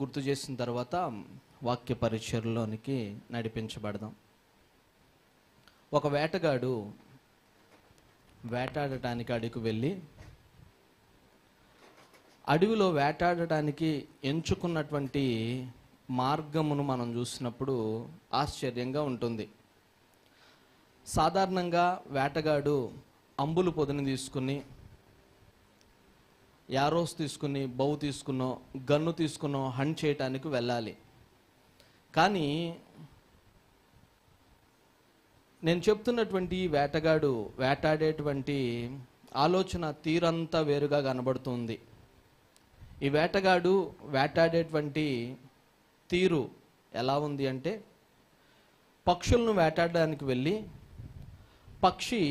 గుర్తు చేసిన తర్వాత వాక్య పరిచర్లోనికి నడిపించబడదాం. ఒక వేటగాడు వేటాడటానికి అడవికి వెళ్ళి అడవిలో వేటాడటానికి ఎంచుకున్నటువంటి మార్గమును మనం చూసినప్పుడు ఆశ్చర్యంగా ఉంటుంది. సాధారణంగా వేటగాడు అంబులు పొదిని తీసుకుని, యారోస్ తీసుకుని, బౌ తీసుకున్నో, గన్ను తీసుకున్నో హంట్ చేయటానికి వెళ్ళాలి. కానీ నేను చెప్తున్నటువంటి వేటగాడు వేటాడేటువంటి ఆలోచన తీరంతా వేరుగా కనబడుతుంది. ఈ వేటగాడు వేటాడేటువంటి తీరు ఎలా ఉంది అంటే, పక్షులను వేటాడడానికి వెళ్ళి పక్షి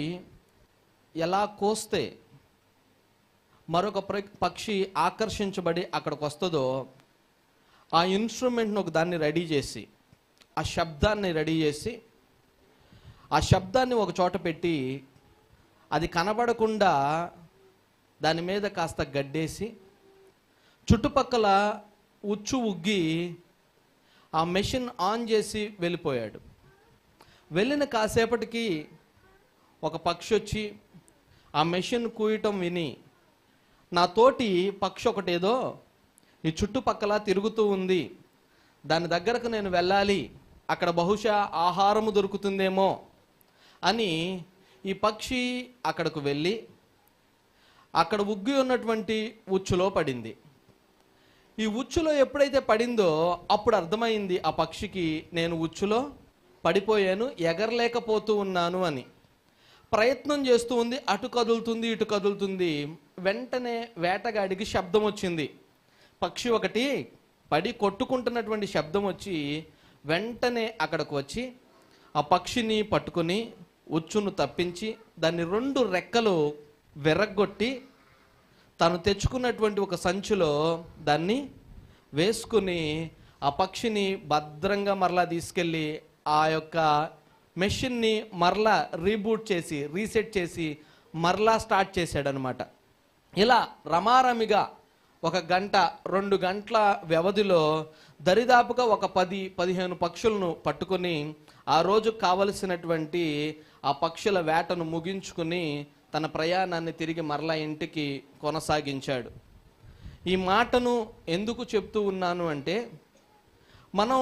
ఎలా కోస్తే మరొక పక్షి ఆకర్షించబడి అక్కడికి వస్తుందో ఆ ఇన్స్ట్రుమెంట్ను ఒక దాన్ని రెడీ చేసి, ఆ శబ్దాన్ని రెడీ చేసి, ఆ శబ్దాన్ని ఒక చోట పెట్టి అది కనబడకుండా దాని మీద కాస్త గడ్డేసి చుట్టుపక్కల ఉచ్చు ఉగ్గి ఆ మెషిన్ ఆన్ చేసి వెళ్ళిపోయాడు. వెళ్ళిన కాసేపటికి ఒక పక్షి వచ్చి ఆ మెషిన్ కూయటం విని, నా తోటి పక్షి ఒకటేదో ఈ చుట్టుపక్కల తిరుగుతూ ఉంది, దాని దగ్గరకు నేను వెళ్ళాలి, అక్కడ బహుశా ఆహారము దొరుకుతుందేమో అని ఈ పక్షి అక్కడకు వెళ్ళి అక్కడ ఉగ్గి ఉన్నటువంటి ఉచ్చులో పడింది. ఈ ఉచ్చులో ఎప్పుడైతే పడిందో అప్పుడు అర్థమైంది ఆ పక్షికి, నేను ఉచ్చులో పడిపోయాను, ఎగరలేకపోతూ ఉన్నాను అని. ప్రయత్నం చేస్తూ ఉంది, అటు కదులుతుంది, ఇటు కదులుతుంది. వెంటనే వేటగాడికి శబ్దం వచ్చింది. పక్షి ఒకటి పడి కొట్టుకుంటున్నటువంటి శబ్దం వచ్చి వెంటనే అక్కడికి వచ్చి ఆ పక్షిని పట్టుకొని ఉచ్చును తప్పించి దాన్ని 2 రెక్కలు విరగ్గొట్టి తను తెచ్చుకున్నటువంటి ఒక సంచిలో దాన్ని వేసుకుని ఆ పక్షిని భద్రంగా మరలా తీసుకెళ్ళి ఆ యొక్క మెషిన్ని మరలా రీబూట్ చేసి, రీసెట్ చేసి మరలా స్టార్ట్ చేశాడనమాట. ఇలా రమారమిగా 1 గంట 2 గంటల వ్యవధిలో దరిదాపుగా ఒక 10-15 పక్షులను పట్టుకొని ఆ రోజు కావలసినటువంటి ఆ పక్షుల వేటను ముగించుకుని తన ప్రయాణాన్ని తిరిగి మరలా ఇంటికి కొనసాగించాడు. ఈ మాటను ఎందుకు చెప్తూ ఉన్నాను అంటే, మనం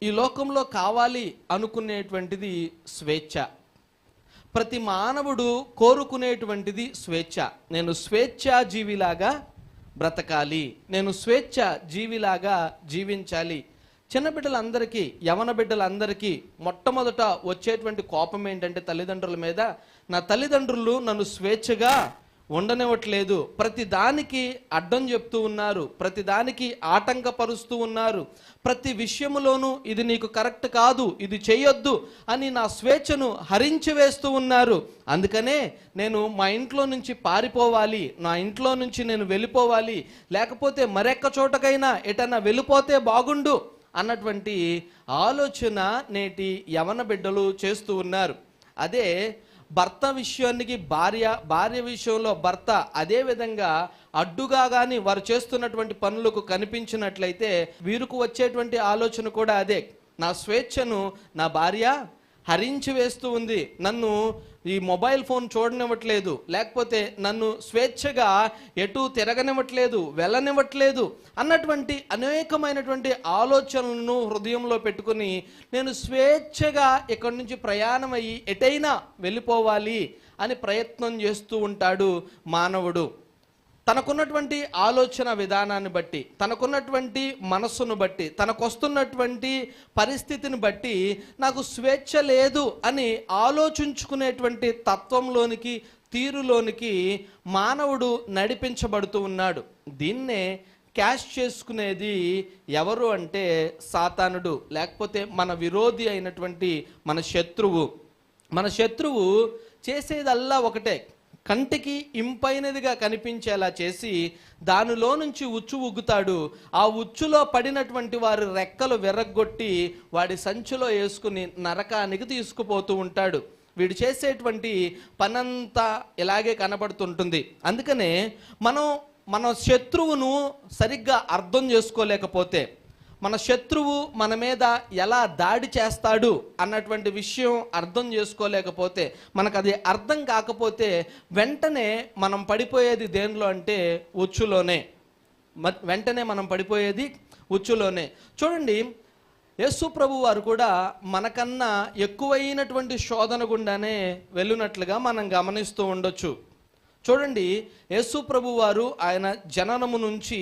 ఈ లోకంలో కావాలి అనుకునేటువంటిది స్వేచ్ఛ. ప్రతి మానవుడు కోరుకునేటువంటిది స్వేచ్ఛ. నేను స్వేచ్ఛా జీవిలాగా బ్రతకాలి, నేను స్వేచ్ఛ జీవిలాగా జీవించాలి. చిన్న బిడ్డలందరికీ, యవన బిడ్డలందరికీ మొట్టమొదట వచ్చేటువంటి కోపం ఏంటంటే తల్లిదండ్రుల మీద, నా తల్లిదండ్రులు నన్ను స్వేచ్ఛగా ఉండనివ్వట్లేదు, ప్రతి దానికి అడ్డం చెప్తూ ఉన్నారు, ప్రతి దానికి ఆటంకపరుస్తూ ఉన్నారు, ప్రతి విషయంలోనూ ఇది నీకు కరెక్ట్ కాదు, ఇది చేయొద్దు అని నా స్వేచ్ఛను హరించి వేస్తూ ఉన్నారు. అందుకనే నేను మా ఇంట్లో నుంచి పారిపోవాలి, నా ఇంట్లో నుంచి నేను వెళ్ళిపోవాలి, లేకపోతే మరెక్క చోటకైనా ఎటన్నా వెళ్ళిపోతే బాగుండు అన్నటువంటి ఆలోచన నేటి యవన బిడ్డలు చేస్తూ ఉన్నారు. అదే భర్త విషయానికి భార్య విషయంలో భర్త అదే విధంగా అడ్డుగా కానీ వారు చేస్తున్నటువంటి పనులకు కనిపించినట్లయితే వీరికి వచ్చేటువంటి ఆలోచన కూడా అదే, నా స్వేచ్ఛను నా భార్య హరించి వేస్తూ ఉంది, నన్ను ఈ మొబైల్ ఫోన్ చూడనివ్వట్లేదు, లేకపోతే నన్ను స్వేచ్ఛగా ఎటు తిరగనివ్వట్లేదు, వెళ్ళనివ్వట్లేదు అన్నటువంటి అనేకమైనటువంటి ఆలోచనలను హృదయంలో పెట్టుకుని నేను స్వేచ్ఛగా ఇక్కడి నుంచి ప్రయాణం అయ్యి ఎటైనా వెళ్ళిపోవాలి అని ప్రయత్నం చేస్తూ ఉంటాడు మానవుడు. తనకున్నటువంటి ఆలోచన విధానాన్ని బట్టి, తనకున్నటువంటి మనస్సును బట్టి, తనకొస్తున్నటువంటి పరిస్థితిని బట్టి నాకు స్వేచ్ఛ లేదు అని ఆలోచించుకునేటువంటి తత్వంలోనికి, తీరులోనికి మానవుడు నడిపించబడుతూ ఉన్నాడు. దీన్నే క్యాష్ చేసుకునేది ఎవరు అంటే సాతానుడు, లేకపోతే మన విరోధి అయినటువంటి మన శత్రువు. మన శత్రువు చేసేదల్లా ఒకటే, కంటికి ఇంపైనదిగా కనిపించేలా చేసి దానిలో నుంచి ఉచ్చు ఉగ్గుతాడు. ఆ ఉచ్చులో పడినటువంటి వారి రెక్కలు విరగ్గొట్టి వాడి సంచిలో వేసుకుని నరకానికి తీసుకుపోతూ ఉంటాడు. వీడు చేసేటువంటి పనంతా ఇలాగే కనబడుతుంటుంది. అందుకనే మనం మన శత్రువును సరిగ్గా అర్థం చేసుకోలేకపోతే, మన శత్రువు మన మీద ఎలా దాడి చేస్తాడు అన్నటువంటి విషయం అర్థం చేసుకోలేకపోతే, మనకు అది అర్థం కాకపోతే వెంటనే మనం పడిపోయేది దేనిలో అంటే ఉచ్చులోనే. వెంటనే మనం పడిపోయేది ఉచ్చులోనే. చూడండి, యేసు ప్రభు వారు కూడా మనకన్నా ఎక్కువైనటువంటి శోధన గుండానే వెళ్ళినట్లుగా మనం గమనిస్తూ ఉండొచ్చు. చూడండి, యేసు ప్రభు వారు ఆయన జననము నుంచి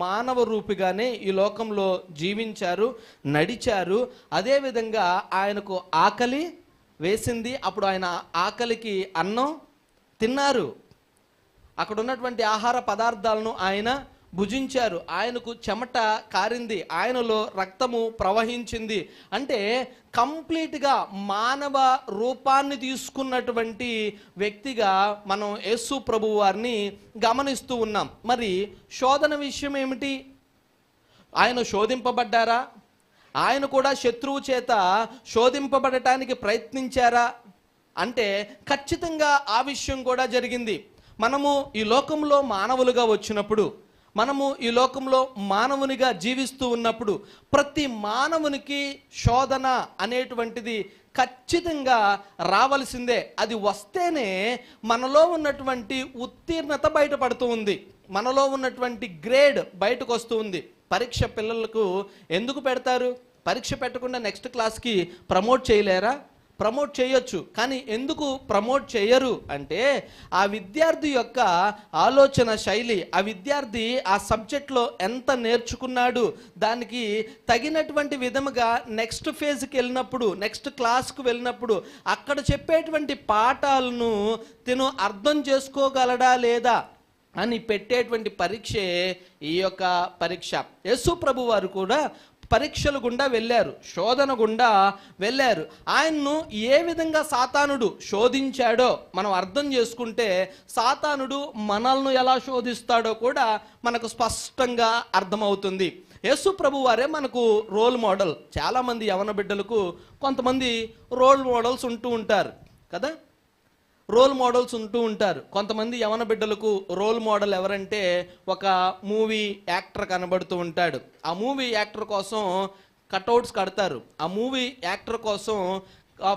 మానవ రూపిగానే ఈ లోకంలో జీవించారు, నడిచారు. అదేవిధంగా ఆయనకు ఆకలి వేసింది, అప్పుడు ఆయన ఆకలికి అన్నం తిన్నారు. అక్కడ ఉన్నటువంటి ఆహార పదార్థాలను ఆయన భుజించారు. ఆయనకు చెమట కారింది, ఆయనలో రక్తము ప్రవహించింది. అంటే కంప్లీట్గా మానవ రూపాన్ని తీసుకున్నటువంటి వ్యక్తిగా మనం యేసు ప్రభువు వారిని గమనిస్తూ ఉన్నాం. మరి శోధన విషయం ఏమిటి? ఆయన శోధింపబడ్డారా? ఆయన కూడా శత్రువు చేత శోధింపబడటానికి ప్రయత్నించారా అంటే ఖచ్చితంగా ఆ విషయం కూడా జరిగింది. మనము ఈ లోకంలో మానవులుగా వచ్చినప్పుడు, మనము ఈ లోకంలో మానవునిగా జీవిస్తూ ఉన్నప్పుడు ప్రతి మానవునికి శోధన అనేటువంటిది ఖచ్చితంగా రావలసిందే. అది వస్తేనే మనలో ఉన్నటువంటి ఉత్తీర్ణత బయటపడుతూ ఉంది, మనలో ఉన్నటువంటి గ్రేడ్ బయటకు వస్తూ ఉంది. పరీక్ష పిల్లలకు ఎందుకు పెడతారు? పరీక్ష పెట్టకుండా నెక్స్ట్ క్లాస్కి ప్రమోట్ చేయలేరా? ప్రమోట్ చేయొచ్చు, కానీ ఎందుకు ప్రమోట్ చేయరు అంటే ఆ విద్యార్థి యొక్క ఆలోచన శైలి, ఆ విద్యార్థి ఆ సబ్జెక్ట్లో ఎంత నేర్చుకున్నాడు, దానికి తగినటువంటి విధముగా నెక్స్ట్ ఫేజ్కి వెళ్ళినప్పుడు, నెక్స్ట్ క్లాస్కు వెళ్ళినప్పుడు అక్కడ చెప్పేటువంటి పాఠాలను తిను అర్థం చేసుకోగలడా లేదా అని పెట్టేటువంటి పరీక్షే ఈ యొక్క పరీక్ష. యేసు ప్రభు వారు కూడా పరీక్షలు గుండా వెళ్ళారు, శోధన గుండా వెళ్ళారు. ఆయన్ను ఏ విధంగా సాతానుడు శోధించాడో మనం అర్థం చేసుకుంటే సాతానుడు మనల్ని ఎలా శోధిస్తాడో కూడా మనకు స్పష్టంగా అర్థమవుతుంది. యేసు ప్రభు వారే మనకు రోల్ మోడల్. చాలామంది యవన బిడ్డలకు కొంతమంది రోల్ మోడల్స్ ఉంటూ ఉంటారు కదా, రోల్ మోడల్స్ ఉంటూ ఉంటారు. కొంతమంది యవన బిడ్డలకు రోల్ మోడల్ ఎవరంటే ఒక మూవీ యాక్టర్ కనబడుతూ ఉంటాడు. ఆ మూవీ యాక్టర్ కోసం కటౌట్స్ కడతారు, ఆ మూవీ యాక్టర్ కోసం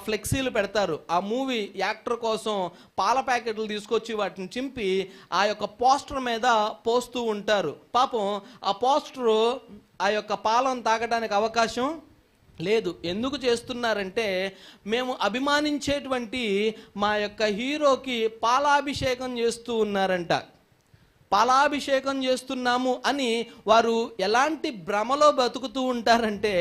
ఫ్లెక్సీలు పెడతారు, ఆ మూవీ యాక్టర్ కోసం పాల ప్యాకెట్లు తీసుకొచ్చి వాటిని చింపి ఆ యొక్క పోస్టర్ మీద పోస్తూ ఉంటారు. పాపం ఆ పోస్టరు ఆ యొక్క పాలను తాగడానికి అవకాశం లేదు. ఎందుకు చేస్తున్నారంటే మేము అభిమానించేటువంటి మా యొక్క హీరోకి పాలాభిషేకం చేస్తూ ఉన్నారంట. పాలాభిషేకం చేస్తున్నాము అని వారు ఎలాంటి భ్రమలో బతుకుతూ ఉంటారంటే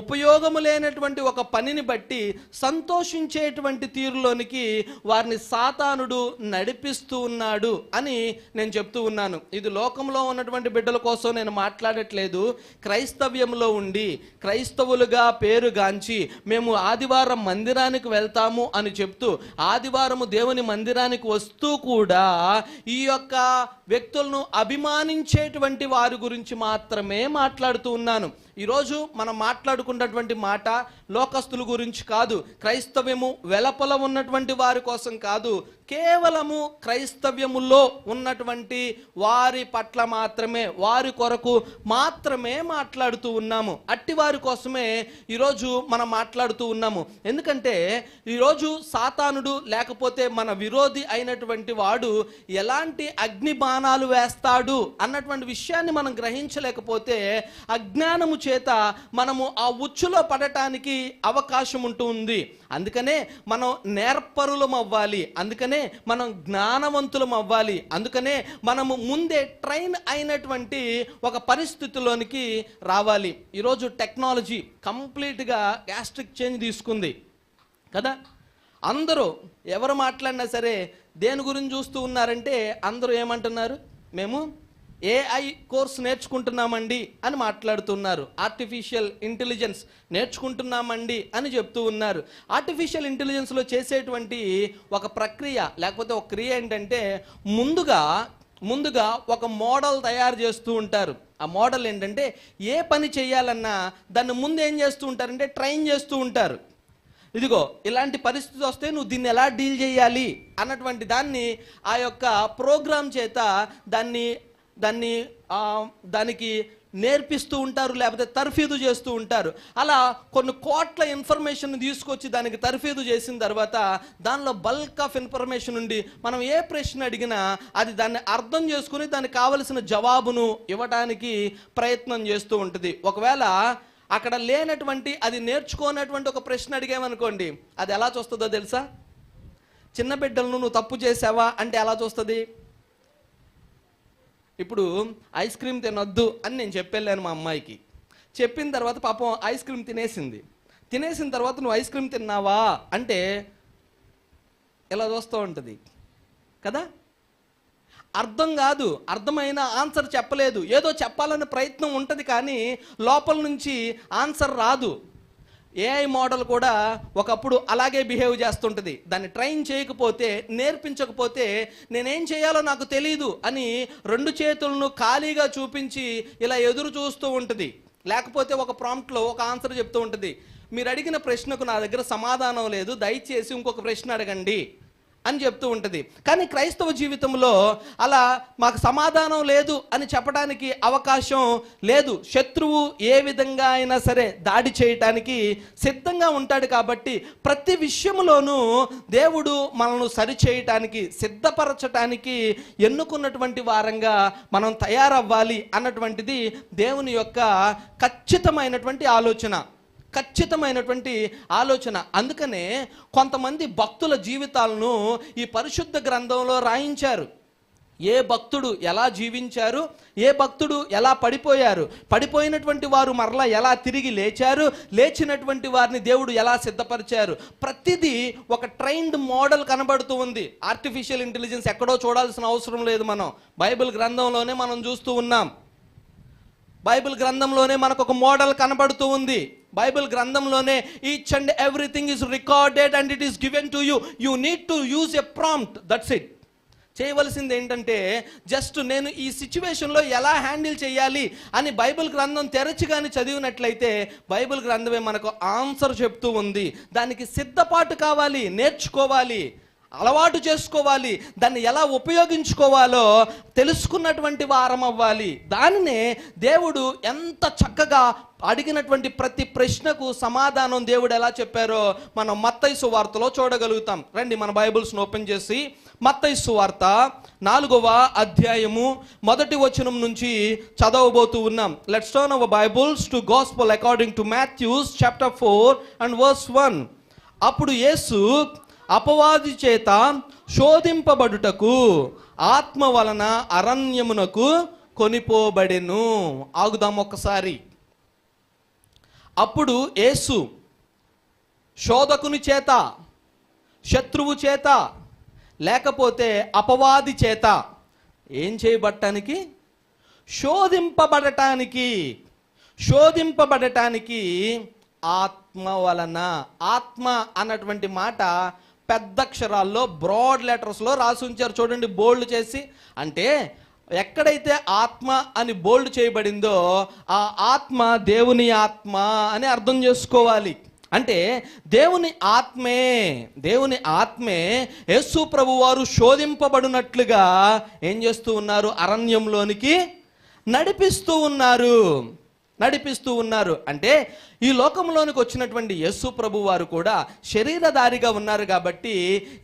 ఉపయోగము లేనటువంటి ఒక పనిని బట్టి సంతోషించేటువంటి తీరులోనికి వారిని సాతానుడు నడిపిస్తూ ఉన్నాడు అని నేను చెప్తూ ఉన్నాను. ఇది లోకంలో ఉన్నటువంటి బిడ్డల కోసం నేను మాట్లాడట్లేదు. క్రైస్తవ్యంలో ఉండి క్రైస్తవులుగా పేరుగాంచి మేము ఆదివారం మందిరానికి వెళ్తాము అని చెప్తూ ఆదివారము దేవుని మందిరానికి వస్తూ కూడా ఈ యొక్క వ్యక్తులను అభిమానించేటువంటి వారి గురించి మాత్రమే మాట్లాడుతూ ఉన్నాను. ఈరోజు మనం మాట్లాడుకున్నటువంటి మాట లోకస్తుల గురించి కాదు, క్రైస్తవ్యము వెలపల ఉన్నటువంటి వారి కోసం కాదు, కేవలము క్రైస్తవ్యములో ఉన్నటువంటి వారి పట్ల మాత్రమే, వారి కొరకు మాత్రమే మాట్లాడుతూ ఉన్నాము. అట్టి వారి కోసమే ఈరోజు మనం మాట్లాడుతూ ఉన్నాము. ఎందుకంటే ఈరోజు సాతానుడు లేకపోతే మన విరోధి అయినటువంటి వాడు ఎలాంటి అగ్ని బాణాలు వేస్తాడు అన్నటువంటి విషయాన్ని మనం గ్రహించలేకపోతే అజ్ఞానము చేత మనము ఆ ఉచ్చులో పడటానికి అవకాశం ఉంటుంది. అందుకనే మనం నేర్పరులం అవ్వాలి, అందుకనే మనం జ్ఞానవంతులం అవ్వాలి, అందుకనే మనము ముందే ట్రైన్ అయినటువంటి ఒక పరిస్థితిలోనికి రావాలి. ఈరోజు టెక్నాలజీ కంప్లీట్గా గ్యాస్ట్రిక్ చేంజ్ తీసుకుంది కదా. అందరూ ఎవరు మాట్లాడినా సరే దేని గురించి చూస్తూ ఉన్నారంటే అందరూ ఏమంటున్నారు, మేము ఏఐ కోర్స్ నేర్చుకుంటున్నామండి అని మాట్లాడుతున్నారు, ఆర్టిఫిషియల్ ఇంటెలిజెన్స్ నేర్చుకుంటున్నామండి అని చెప్తూ ఉన్నారు. ఆర్టిఫిషియల్ ఇంటెలిజెన్స్లో చేసేటువంటి ఒక ప్రక్రియ లేకపోతే ఒక క్రియ ఏంటంటే ముందుగా ఒక మోడల్ తయారు చేస్తూ ఉంటారు. ఆ మోడల్ ఏంటంటే ఏ పని చేయాలన్నా దాన్ని ముందు ఏం చేస్తూ ఉంటారంటే ట్రైన్ చేస్తూ ఉంటారు. ఇదిగో ఇలాంటి పరిస్థితి వస్తే నువ్వు దీన్ని ఎలా డీల్ చేయాలి అన్నటువంటి దాన్ని ఆ యొక్క ప్రోగ్రామ్ చేత దాన్ని దానికి నేర్పిస్తూ ఉంటారు, లేకపోతే తర్ఫీదు చేస్తూ ఉంటారు. అలా కొన్ని కోట్ల ఇన్ఫర్మేషన్ తీసుకొచ్చి దానికి తర్ఫీదు చేసిన తర్వాత దానిలో బల్క్ ఆఫ్ ఇన్ఫర్మేషన్ ఉండి మనం ఏ ప్రశ్న అడిగినా అది దాన్ని అర్థం చేసుకుని దానికి కావలసిన జవాబును ఇవ్వడానికి ప్రయత్నం చేస్తూ ఉంటుంది. ఒకవేళ అక్కడ లేనటువంటి, అది నేర్చుకోనటువంటి ఒక ప్రశ్న అడిగామనుకోండి, అది ఎలా చూస్తుందో తెలుసా? చిన్న బిడ్డలను నువ్వు తప్పు చేసావా అంటే ఎలా చూస్తుంది? ఇప్పుడు ఐస్ క్రీమ్ తినొద్దు అని నేను చెప్పెళ్ళాను మా అమ్మాయికి. చెప్పిన తర్వాత పాపం ఐస్ క్రీమ్ తినేసిన తర్వాత నువ్వు ఐస్ క్రీమ్ తిన్నావా అంటే ఎలా చూస్తూ ఉంటుంది కదా. అర్థం కాదు, అర్థమైన ఆన్సర్ చెప్పలేదు. ఏదో చెప్పాలనే ప్రయత్నం ఉంటుంది కానీ లోపల నుంచి ఆన్సర్ రాదు. ఏఐ మోడల్ కూడా ఒకప్పుడు అలాగే బిహేవ్ చేస్తుంటుంది. దాన్ని ట్రైన్ చేయకపోతే, నేర్పించకపోతే నేనేం చేయాలో నాకు తెలీదు అని 2 చేతులను ఖాళీగా చూపించి ఇలా ఎదురు చూస్తూ ఉంటుంది. లేకపోతే ఒక ప్రాంప్ట్లో ఒక ఆన్సర్ చెప్తూ ఉంటుంది, మీరు అడిగిన ప్రశ్నకు నా దగ్గర సమాధానం లేదు, దయచేసి ఇంకొక ప్రశ్న అడగండి అని చెప్తూ ఉంటుంది. కానీ క్రైస్తవ జీవితంలో అలా మాకు సమాధానం లేదు అని చెప్పడానికి అవకాశం లేదు. శత్రువు ఏ విధంగా అయినా సరే దాడి చేయటానికి సిద్ధంగా ఉంటాడు. కాబట్టి ప్రతి విషయంలోనూ దేవుడు మనల్ని సరిచేయటానికి, సిద్ధపరచటానికి ఎన్నుకున్నటువంటి వారంగా మనం తయారవ్వాలి అన్నటువంటిది దేవుని యొక్క ఖచ్చితమైనటువంటి ఆలోచన. అందుకనే కొంతమంది భక్తుల జీవితాలను ఈ పరిశుద్ధ గ్రంథంలో రాయించారు. ఏ భక్తుడు ఎలా జీవించారు, ఏ భక్తుడు ఎలా పడిపోయారు, పడిపోయినటువంటి వారు మరలా ఎలా తిరిగి లేచారు, లేచినటువంటి వారిని దేవుడు ఎలా సిద్ధపరిచారు. ప్రతిదీ ఒక ట్రైన్డ్ మోడల్ కనబడుతూ ఉంది. ఆర్టిఫిషియల్ ఇంటెలిజెన్స్ ఎక్కడో చూడాల్సిన అవసరం లేదు. మనం బైబిల్ గ్రంథంలోనే మనం చూస్తూ ఉన్నాం. బైబిల్ గ్రంథంలోనే మనకు ఒక మోడల్ కనబడుతూ ఉంది. బైబిల్ గ్రంథంలోనే each and everything is recorded and it is given to you. You need to use a prompt, that's it. చేయవలసింది ఏంటంటే జస్ట్ నేను ఈ సిచ్యువేషన్లో ఎలా హ్యాండిల్ చేయాలి అని బైబిల్ గ్రంథం తెరచి కానీ చదివినట్లయితే బైబిల్ గ్రంథమే మనకు ఆన్సర్ చెప్తూ ఉంది. దానికి సిద్ధపాటు కావాలి, నేర్చుకోవాలి, అలవాటు చేసుకోవాలి, దాన్ని ఎలా ఉపయోగించుకోవాలో తెలుసుకున్నటువంటి వారం అవ్వాలి. దానినే దేవుడు ఎంత చక్కగా అడిగినటువంటి ప్రతి ప్రశ్నకు సమాధానం దేవుడు ఎలా చెప్పారో మనం మత్తయి సువార్తలో చూడగలుగుతాం. రండి మన బైబిల్స్ను ఓపెన్ చేసి మత్తయి సువార్త 4వ అధ్యాయము 1వ వచనం నుంచి చదవబోతూ ఉన్నాం. Let's turn our bibles to gospel according to Matthew's chapter 4 and verse 1. అప్పుడు యేసు అపవాది చేత శోధింపబడుటకు ఆత్మ వలన అరణ్యమునకు కొనిపోబడెను. ఆగుదాం ఒక్కసారి. అప్పుడు యేసు శోధకుని చేత, శత్రువు చేత, లేకపోతే అపవాది చేత ఏం చేయబడటానికి? శోధింపబడటానికి ఆత్మ వలన. ఆత్మ అన్నటువంటి మాట పెద్ద అక్షరాల్లో బ్రాడ్ లెటర్స్లో రాసి ఉంచారు చూడండి, బోల్డ్ చేసి. అంటే ఎక్కడైతే ఆత్మ అని బోల్డ్ చేయబడిందో ఆ ఆత్మ దేవుని ఆత్మ అని అర్థం చేసుకోవాలి. అంటే దేవుని ఆత్మే యేసు ప్రభు వారు శోధింపబడినట్లుగా ఏం చేస్తూ ఉన్నారు? అరణ్యంలోనికి నడిపిస్తూ ఉన్నారు. అంటే ఈ లోకంలోనికి వచ్చినటువంటి యేసు ప్రభు వారు కూడా శరీరధారిగా ఉన్నారు కాబట్టి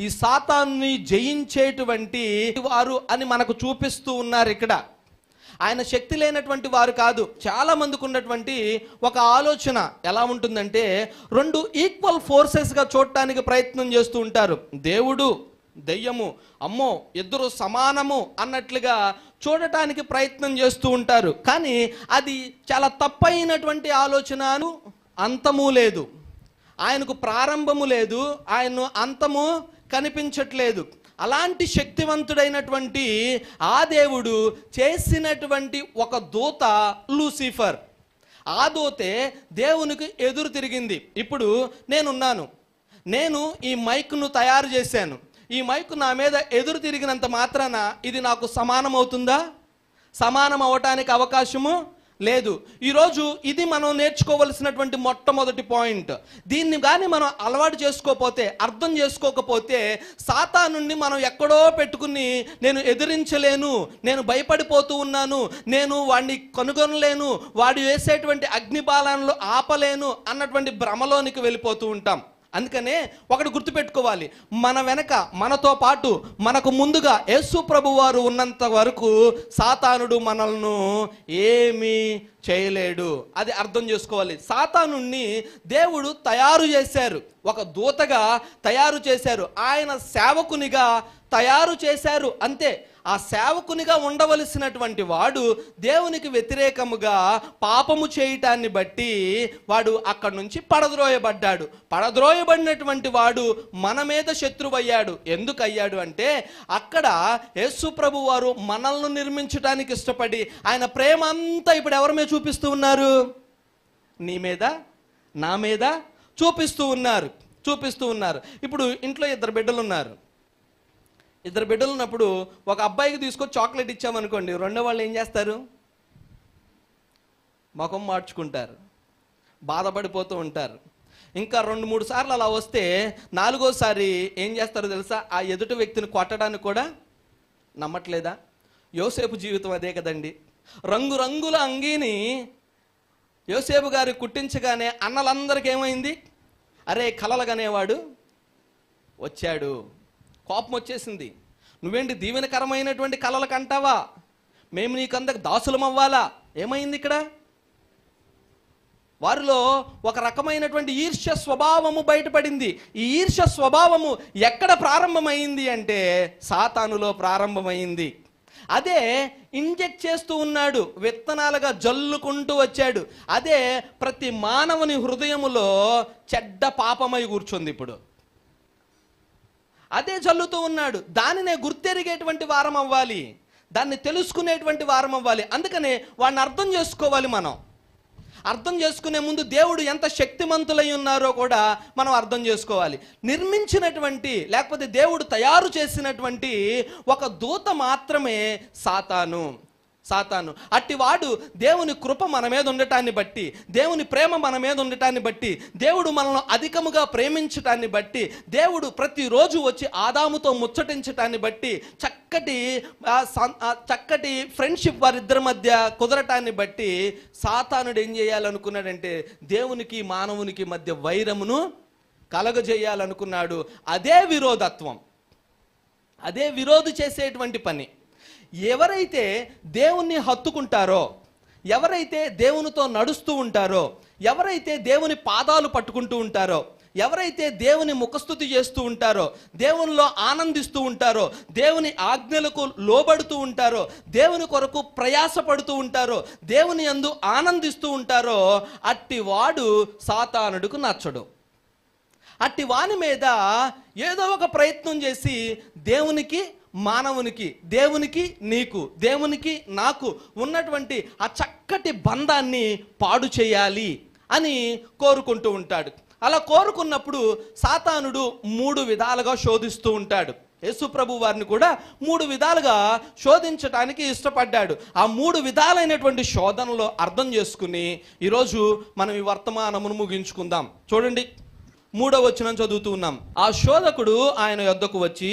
ఈ సాతాన్ని జయించేటువంటి వారు అని మనకు చూపిస్తూ ఉన్నారు. ఇక్కడ ఆయన శక్తి లేనటువంటి వారు కాదు. చాలా మందికి ఉన్నటువంటి ఒక ఆలోచన ఎలా ఉంటుందంటే 2 ఈక్వల్ ఫోర్సెస్గా చూడటానికి ప్రయత్నం చేస్తూ ఉంటారు. దేవుడు, దెయ్యము, అమ్మో ఇద్దరు సమానము అన్నట్లుగా చూడటానికి ప్రయత్నం చేస్తూ ఉంటారు. కానీ అది చాలా తప్పైనటువంటి ఆలోచనను. అంతము లేదు, ఆయనకు ప్రారంభము లేదు, ఆయన అంతము కనిపించట్లేదు. అలాంటి శక్తివంతుడైనటువంటి ఆ దేవుడు చేసినటువంటి ఒక దూత లూసిఫర్. ఆ దూతే దేవునికి ఎదురు తిరిగింది. ఇప్పుడు నేను ఈ మైక్ను తయారు చేశాను. ఈ మైక్ నా మీద ఎదురు తిరిగినంత మాత్రాన ఇది నాకు సమానం అవుతుందా? సమానం అవటానికి అవకాశము లేదు. ఈరోజు ఇది మనం నేర్చుకోవలసినటువంటి మొట్టమొదటి పాయింట్. దీన్ని కానీ మనం అలవాటు చేసుకోకపోతే, అర్థం చేసుకోకపోతే, సాతానుని మనం ఎక్కడో పెట్టుకుని నేను ఎదిరించలేను, నేను భయపడిపోతూ ఉన్నాను, నేను వాడిని కనుగొనలేను, వాడు వేసేటువంటి అగ్నిబాణాలను ఆపలేను అన్నటువంటి భ్రమలోనికి వెళ్ళిపోతూ ఉంటాం. అందుకనే ఒకటి గుర్తుపెట్టుకోవాలి, మన వెనక మనతో పాటు మనకు ముందుగా యేసు ప్రభువారు ఉన్నంత వరకు సాతానుడు మనల్ని ఏమీ చేయలేడు. అది అర్థం చేసుకోవాలి. సాతానుణ్ణి దేవుడు తయారు చేశారు, ఒక దూతగా తయారు చేశారు, ఆయన సేవకునిగా తయారు చేశారు, అంతే. ఆ సేవకునిగా ఉండవలసినటువంటి వాడు దేవునికి వ్యతిరేకముగా పాపము చేయటాన్ని బట్టి వాడు అక్కడి నుంచి పడద్రోయబడ్డాడు. పడద్రోయబడినటువంటి వాడు మన మీద శత్రువయ్యాడు. ఎందుకు అయ్యాడు అంటే, అక్కడ యేసు ప్రభు వారు మనల్ని నిర్మించడానికి ఇష్టపడి ఆయన ప్రేమ అంతా ఇప్పుడు ఎవరి మీద చూపిస్తూ ఉన్నారు? నీ మీద, నా మీద చూపిస్తూ ఉన్నారు. ఇప్పుడు ఇంట్లో ఇద్దరు బిడ్డలు ఉన్నారు. ఇద్దరు బిడ్డలు ఉన్నప్పుడు ఒక అబ్బాయికి తీసుకొని చాక్లెట్ ఇచ్చామనుకోండి, రెండో వాళ్ళు ఏం చేస్తారు? ముఖం మార్చుకుంటారు, బాధపడిపోతూ ఉంటారు. ఇంకా 2-3 సార్లు అలా వస్తే 4వసారి ఏం చేస్తారో తెలుసా? ఆ ఎదుటి వ్యక్తిని కొట్టడానికి కూడా నమ్మట్లేదా? యోసేపు జీవితం అదే కదండి. రంగురంగుల అంగీని యోసేపు గారు కుట్టించగానే అన్నలందరికీ ఏమైంది? అరే కలలుగనేవాడు వచ్చాడు. కోపం వచ్చేసింది. నువ్వేంటి దీవెనకరమైనటువంటి కలలు కంటావా? మేము నీకందరికి దాసులం అవ్వాలా? ఏమైంది ఇక్కడ? వారిలో ఒక రకమైనటువంటి ఈర్ష్య స్వభావము బయటపడింది. ఈ ఈర్ష్య స్వభావము ఎక్కడ ప్రారంభమైంది అంటే సాతానులో ప్రారంభమైంది. అదే ఇంజెక్ట్ చేస్తూ ఉన్నాడు, విత్తనాలుగా జల్లుకుంటూ వచ్చాడు. అదే ప్రతి మానవుని హృదయములో చెడ్డ పాపమై కూర్చుంది. ఇప్పుడు అదే జల్లుతూ ఉన్నాడు. దానినే గుర్తెరిగేటువంటి వారం అవ్వాలి, దాన్ని తెలుసుకునేటువంటి వారం అవ్వాలి. అందుకనే వాడిని అర్థం చేసుకోవాలి. మనం అర్థం చేసుకునే ముందు దేవుడు ఎంత శక్తిమంతులై ఉన్నారో కూడా మనం అర్థం చేసుకోవాలి. నిర్మించినటువంటి, లేకపోతే దేవుడు తయారు చేసినటువంటి ఒక దూత మాత్రమే సాతాను. అట్టివాడు దేవుని కృప మన మీద ఉండటాన్ని బట్టి, దేవుని ప్రేమ మన మీద ఉండటాన్ని బట్టి, దేవుడు మనల్ని అధికముగా ప్రేమించటాన్ని బట్టి, దేవుడు ప్రతిరోజు వచ్చి ఆదాముతో ముచ్చటించటాన్ని బట్టి, చక్కటి ఫ్రెండ్షిప్ వారిద్దరి మధ్య కుదరటాన్ని బట్టి సాతానుడు ఏం చేయాలనుకున్నాడంటే దేవునికి మానవునికి మధ్య వైరమును కలగజేయాలనుకున్నాడు. అదే విరోధత్వం, అదే విరోధి చేసేటువంటి పని. ఎవరైతే దేవుణ్ణి హత్తుకుంటారో, ఎవరైతే దేవునితో నడుస్తూ ఉంటారో, ఎవరైతే దేవుని పాదాలు పట్టుకుంటూ ఉంటారో, ఎవరైతే దేవుని ముఖస్తుతి చేస్తూ ఉంటారో, దేవునిలో ఆనందిస్తూ ఉంటారో, దేవుని ఆజ్ఞలకు లోబడుతూ ఉంటారో, దేవుని కొరకు ప్రయాసపడుతూ ఉంటారో, దేవుని యందు ఆనందిస్తూ ఉంటారో, అట్టివాడు సాతానుడికి నచ్చడు. అట్టి వాని మీద ఏదో ఒక ప్రయత్నం చేసి దేవునికి మానవునికి, దేవునికి నీకు, దేవునికి నాకు ఉన్నటువంటి ఆ చక్కటి బంధాన్ని పాడు చేయాలి అని కోరుకుంటూ ఉంటాడు. అలా కోరుకున్నప్పుడు సాతానుడు 3 విధాలుగా శోధిస్తూ ఉంటాడు. యేసు ప్రభు వారిని కూడా 3 విధాలుగా శోధించటానికి ఇష్టపడ్డాడు. ఆ 3 విధాలైనటువంటి శోధనలో అర్థం చేసుకుని ఈరోజు మనం ఈ వర్తమానమును ముగించుకుందాం. చూడండి, 3వ వచనం చదువుతూ ఉన్నాం. ఆ శోధకుడు ఆయన యొద్దకు వచ్చి,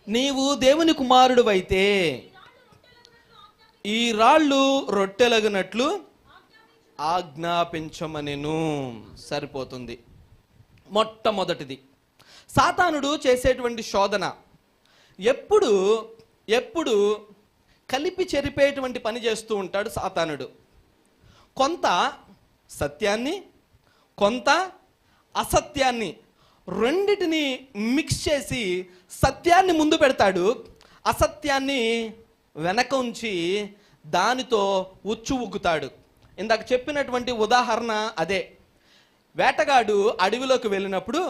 నీవు దేవుని కుమారుడు అయితే ఈ రాళ్ళు రొట్టెలగినట్లు ఆజ్ఞాపించమనెను. సరిపోతుంది. మొట్టమొదటిది సాతానుడు చేసేటువంటి శోధన ఎప్పుడు కలిపి చెరిపేటువంటి పని చేస్తూ ఉంటాడు సాతానుడు. కొంత సత్యాన్ని, కొంత అసత్యాన్ని, రెండిటిని మిక్స్ చేసి సత్యాన్ని ముందు పెడతాడు, అసత్యాన్ని వెనక ఉంచి దానితో ఉచ్చు ఉగ్గుతాడు. ఇందాక చెప్పినటువంటి ఉదాహరణ అదే. వేటగాడు అడవిలోకి వెళ్ళినప్పుడు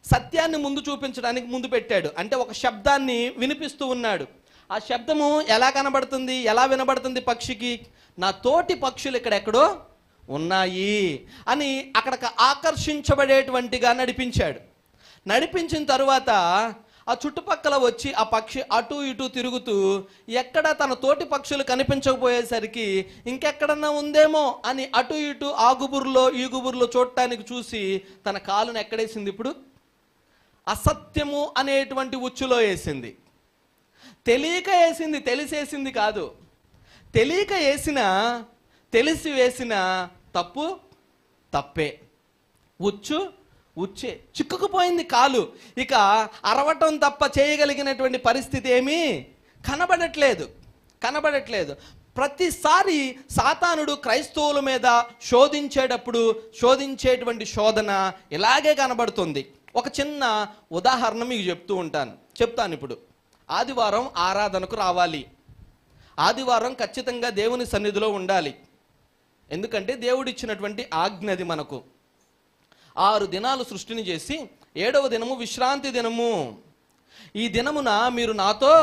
సత్యాన్ని ముందు చూపించడానికి ముందు పెట్టాడు. అంటే ఒక శబ్దాన్ని వినిపిస్తూ ఉన్నాడు. ఆ శబ్దము ఎలా కనబడుతుంది, ఎలా వినబడుతుంది పక్షికి? నా తోటి పక్షులు ఇక్కడెక్కడో ఉన్నాయి అని అక్కడికి ఆకర్షించబడేటువంటిగా నడిపించాడు. నడిపించిన తరువాత ఆ చుట్టుపక్కల వచ్చి ఆ పక్షి అటు ఇటు తిరుగుతూ ఎక్కడ తన తోటి పక్షులు కనిపించకపోయేసరికి ఇంకెక్కడన్నా ఉందేమో అని అటు ఇటు ఆ గుబురులో ఈ గుబురులో చూడటానికి చూసి తన కాలును ఎక్కడేసింది? ఇప్పుడు అసత్యము అనేటువంటి ఉచ్చులో వేసింది. తెలియక వేసింది, తెలిసేసింది కాదు. తెలియక వేసినా తెలిసి వేసిన తప్పు తప్పే. ఉచ్చే చిక్కుకుపోయింది కాలు. ఇక అరవటం తప్ప చేయగలిగినటువంటి పరిస్థితి ఏమీ కనబడట్లేదు. ప్రతిసారి సాతానుడు క్రైస్తవుల మీద శోధించేటువంటి శోధన ఇలాగే కనబడుతుంది. ఒక చిన్న ఉదాహరణ మీకు చెప్తాను ఇప్పుడు. ఆదివారం ఆరాధనకు రావాలి. ఆదివారం ఖచ్చితంగా దేవుని సన్నిధిలో ఉండాలి. ఎందుకంటే దేవుడిచ్చినటువంటి ఆజ్ఞది మనకు. 6 దినాలు సృష్టిని చేసి 7వ దినము విశ్రాంతి దినము. ఈ దినమున మీరు నాతో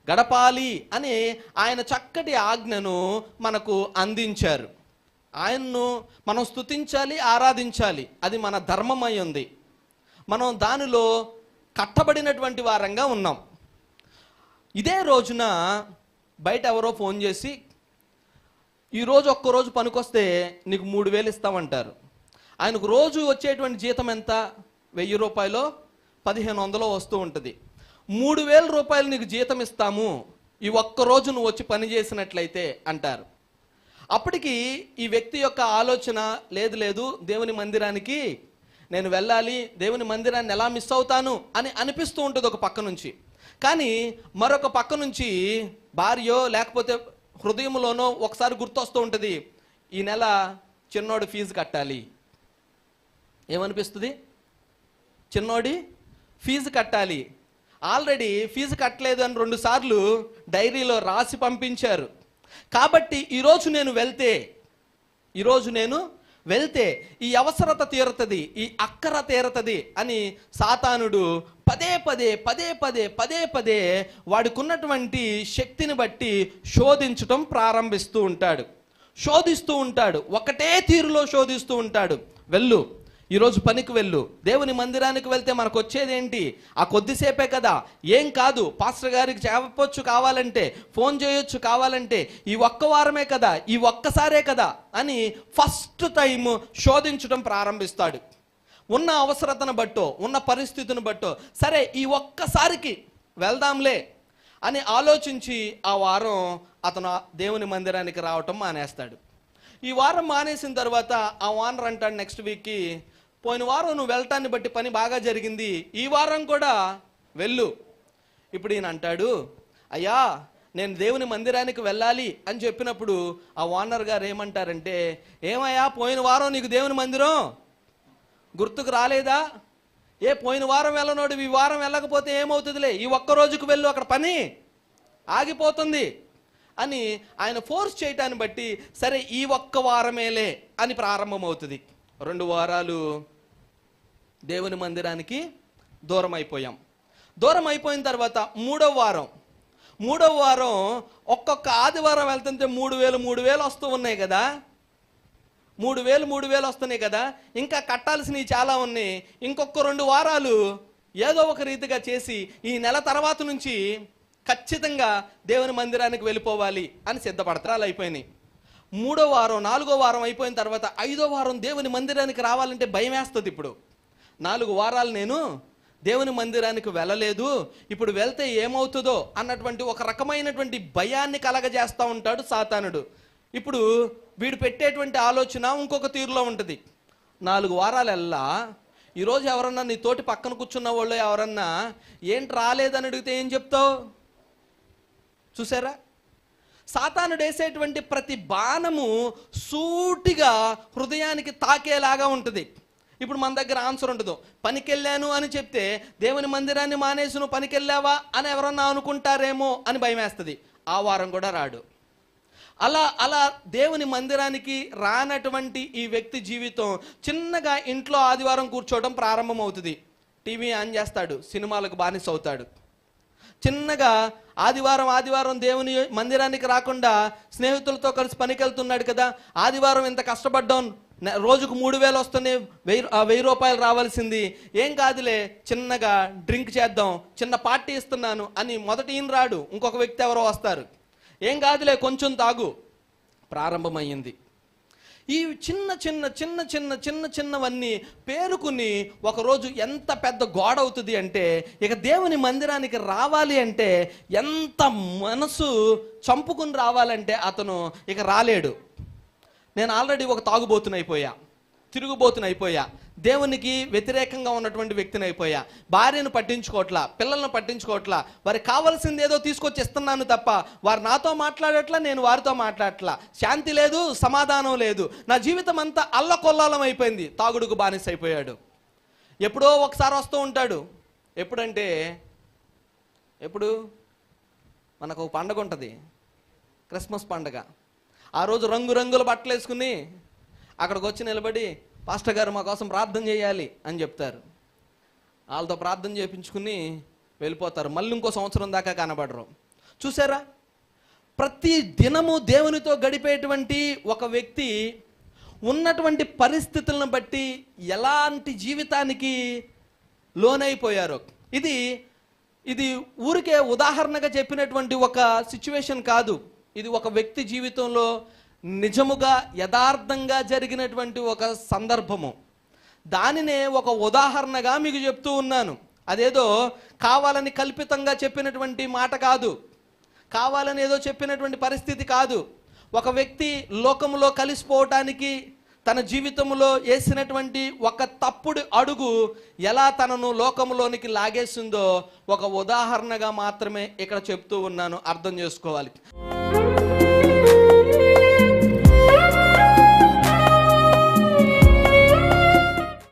గడపాలి అని ఆయన చక్కటి ఆజ్ఞను మనకు అందించారు. ఆయన్ను మనం స్తుతించాలి, ఆరాధించాలి. అది మన ధర్మమై ఉంది. మనం దానిలో కట్టబడినటువంటి వారంగా ఉన్నాం. ఇదే రోజున బయట ఎవరో ఫోన్ చేసి, ఈరోజు ఒక్కరోజు పనికొస్తే నీకు 3,000 ఇస్తామంటారు. ఆయనకు రోజు వచ్చేటువంటి జీతం ఎంత? 1,000 రూపాయలు 1,500 వస్తూ ఉంటుంది. 3,000 రూపాయలు నీకు జీతం ఇస్తాము, ఈ ఒక్కరోజు నువ్వు వచ్చి పని చేసినట్లయితే అంటారు. అప్పటికి ఈ వ్యక్తి యొక్క ఆలోచన లేదు దేవుని మందిరానికి నేను వెళ్ళాలి, దేవుని మందిరాన్ని ఎలా మిస్ అవుతాను అని అనిపిస్తూ ఉంటుంది ఒక పక్క నుంచి. కానీ మరొక పక్క నుంచి భార్యో లేకపోతే హృదయంలోనో ఒకసారి గుర్తొస్తూ ఉంటుంది, ఈ నెల చిన్నోడి ఫీజు కట్టాలి. ఏమనిపిస్తుంది? చిన్నోడి ఫీజు కట్టాలి. ఆల్రెడీ ఫీజు కట్టలేదు అని 2 సార్లు డైరీలో రాసి పంపించారు. కాబట్టి ఈరోజు నేను వెళ్తే ఈ అవసరత తీరుతుంది, ఈ అక్కర తీరుతుంది అని సాతానుడు పదే వాడికున్నటువంటి శక్తిని బట్టి శోధిస్తూ ఉంటాడు. ఒకటే తీరులో శోధిస్తూ ఉంటాడు. వెళ్ళు, ఈరోజు పనికి వెళ్ళు. దేవుని మందిరానికి వెళ్తే మనకు వచ్చేది ఏంటి? ఆ కొద్దిసేపే కదా, ఏం కాదు. పాస్టర్ గారికి చెప్పొచ్చు కావాలంటే, ఫోన్ చేయొచ్చు కావాలంటే, ఈ ఒక్క వారమే కదా, ఈ ఒక్కసారే కదా అని ఫస్ట్ టైం శోధించడం ప్రారంభిస్తాడు. ఉన్న అవసరతను బట్టో, ఉన్న పరిస్థితిని బట్టో, సరే ఈ ఒక్కసారికి వెళ్దాంలే అని ఆలోచించి ఆ వారం అతను దేవుని మందిరానికి రావటం మానేస్తాడు. ఈ వారం మానేసిన తర్వాత ఆ ఓనర్ అంటాడు నెక్స్ట్ వీక్కి, పోయిన వారం నువ్వు వెళ్ళటాన్ని బట్టి పని బాగా జరిగింది, ఈ వారం కూడా వెళ్ళు. ఇప్పుడు ఈయన అంటాడు, అయ్యా నేను దేవుని మందిరానికి వెళ్ళాలి అని చెప్పినప్పుడు ఆ ఓనర్ గారు ఏమంటారంటే, ఏమయ్యా పోయిన వారం నీకు దేవుని మందిరం గుర్తుకు రాలేదా? పోయిన వారం వెళ్ళనోడు ఈ వారం వెళ్ళకపోతే ఏమవుతుందిలే, ఈ ఒక్క రోజుకు వెళ్ళు, అక్కడ పని ఆగిపోతుంది అని ఆయన ఫోర్స్ చేయటాన్ని బట్టి సరే ఈ ఒక్క వారమేలే అని ప్రారంభమవుతుంది. 2 వారాలు దేవుని మందిరానికి దూరం అయిపోయిన తర్వాత 3వ వారం ఒక్కొక్క ఆదివారం వెళ్తుంటే 3,000 వస్తూ ఉన్నాయి కదా, 3,000 వస్తున్నాయి కదా, ఇంకా కట్టాల్సినవి చాలా ఉన్నాయి. ఇంకొక 2 వారాలు ఏదో ఒక రీతిగా చేసి ఈ నెల తర్వాత నుంచి ఖచ్చితంగా దేవుని మందిరానికి వెళ్ళిపోవాలి అని సిద్ధపడతారు. అయిపోయినాయి. 3వ వారం 4వ వారం అయిపోయిన తర్వాత 5వ వారం దేవుని మందిరానికి రావాలంటే భయం వేస్తుంది. ఇప్పుడు 4 వారాలు నేను దేవుని మందిరానికి వెళ్ళలేదు, ఇప్పుడు వెళ్తే ఏమవుతుందో అన్నటువంటి ఒక రకమైనటువంటి భయాన్ని కలగజేస్తూ ఉంటాడు సాతానుడు. ఇప్పుడు వీడు పెట్టేటువంటి ఆలోచన ఇంకొక తీరులో ఉంటుంది. 4 వారాలల్లా ఈరోజు ఎవరన్నా నీ తోటి పక్కన కూర్చున్న వాళ్ళు ఎవరన్నా ఏంటి రాలేదని అడిగితే ఏం చెప్తావు? చూసారా, సాతానుడు వేసేటువంటి ప్రతి బాణము సూటిగా హృదయానికి తాకేలాగా ఉంటుంది. ఇప్పుడు మన దగ్గర ఆన్సర్ ఉండదు. పనికెళ్ళాను అని చెప్తే దేవుని మందిరాన్ని మానేసి నువ్వు పనికెళ్ళావా అని ఎవరన్నా అనుకుంటారేమో అని భయం వేస్తుంది. ఆ వారం కూడా రాడు. అలా దేవుని మందిరానికి రానటువంటి ఈ వ్యక్తి జీవితం చిన్నగా ఇంట్లో ఆదివారం కూర్చోవడం ప్రారంభమవుతుంది. టీవీ ఆన్ చేస్తాడు, సినిమాలకు బానిస అవుతాడు. చిన్నగా ఆదివారం దేవుని మందిరానికి రాకుండా స్నేహితులతో కలిసి పనికి వెళ్తున్నాడు కదా, ఆదివారం ఇంత కష్టపడ్డాం రోజుకు 3,000 వస్తుంది, 1,000 రూపాయలు రావాల్సింది, ఏం కాదులే చిన్నగా డ్రింక్ చేద్దాం, చిన్న పార్టీ ఇస్తున్నాను అని మొదటి ఈయన రాడు, ఇంకొక వ్యక్తి ఎవరో వస్తారు, ఏం కాదులే కొంచెం తాగు, ప్రారంభమయ్యింది. ఈ చిన్న చిన్న చిన్న చిన్న చిన్న చిన్నవన్నీ పేరుకుని ఒకరోజు ఎంత పెద్ద గోడ అవుతుంది అంటే, ఇక దేవుని మందిరానికి రావాలి అంటే, ఎంత మనసు చంపుకుని రావాలంటే అతను ఇక రాలేడు. నేను ఆల్రెడీ ఒక తాగుబోతునైపోయా, తిరుగుబోతునైపోయా, దేవునికి వ్యతిరేకంగా ఉన్నటువంటి వ్యక్తిని అయిపోయా, భార్యను పట్టించుకోవట్లా, పిల్లలను పట్టించుకోవట్లా, వారికి కావాల్సింది ఏదో తీసుకొచ్చి ఇస్తున్నాను తప్ప వారు నాతో మాట్లాడట్లా, నేను వారితో మాట్లాడట్లా, శాంతి లేదు, సమాధానం లేదు, నా జీవితం అంతా అల్లకొల్లాలం అయిపోయింది. తాగుడుకు బానిస అయిపోయాడు. ఎప్పుడో ఒకసారి వస్తూ ఉంటాడు. ఎప్పుడంటే ఎప్పుడు మనకు ఒక పండగ ఉంటుంది, క్రిస్మస్ పండగ. ఆ రోజు రంగురంగుల బట్టలు వేసుకుని అక్కడికి వచ్చి నిలబడి, పాస్టర్ గారు మా కోసం ప్రార్థన చేయాలి అని చెప్తారు. వాళ్ళతో ప్రార్థన చేయించుకుని వెళ్ళిపోతారు. మళ్ళీ ఇంకో సంవత్సరం దాకా కనబడరు. చూసారా, ప్రతి దినము దేవునితో గడిపేటువంటి ఒక వ్యక్తి ఉన్నటువంటి పరిస్థితులను బట్టి ఎలాంటి జీవితానికి లోనైపోయారో. ఇది ఊరికే ఉదాహరణగా చెప్పినటువంటి ఒక సిచ్యువేషన్ కాదు. ఇది ఒక వ్యక్తి జీవితంలో నిజముగా యథార్థంగా జరిగినటువంటి ఒక సందర్భము. దానినే ఒక ఉదాహరణగా మీకు చెప్తూ ఉన్నాను. అదేదో కావాలని కల్పితంగా చెప్పినటువంటి మాట కాదు, కావాలని ఏదో చెప్పినటువంటి పరిస్థితి కాదు. ఒక వ్యక్తి లోకములో కలిసిపోవటానికి తన జీవితంలో వేసినటువంటి ఒక తప్పుడు అడుగు ఎలా తనను లోకములోనికి లాగేసిందో ఒక ఉదాహరణగా మాత్రమే ఇక్కడ చెప్తూ ఉన్నాను, అర్థం చేసుకోవాలి.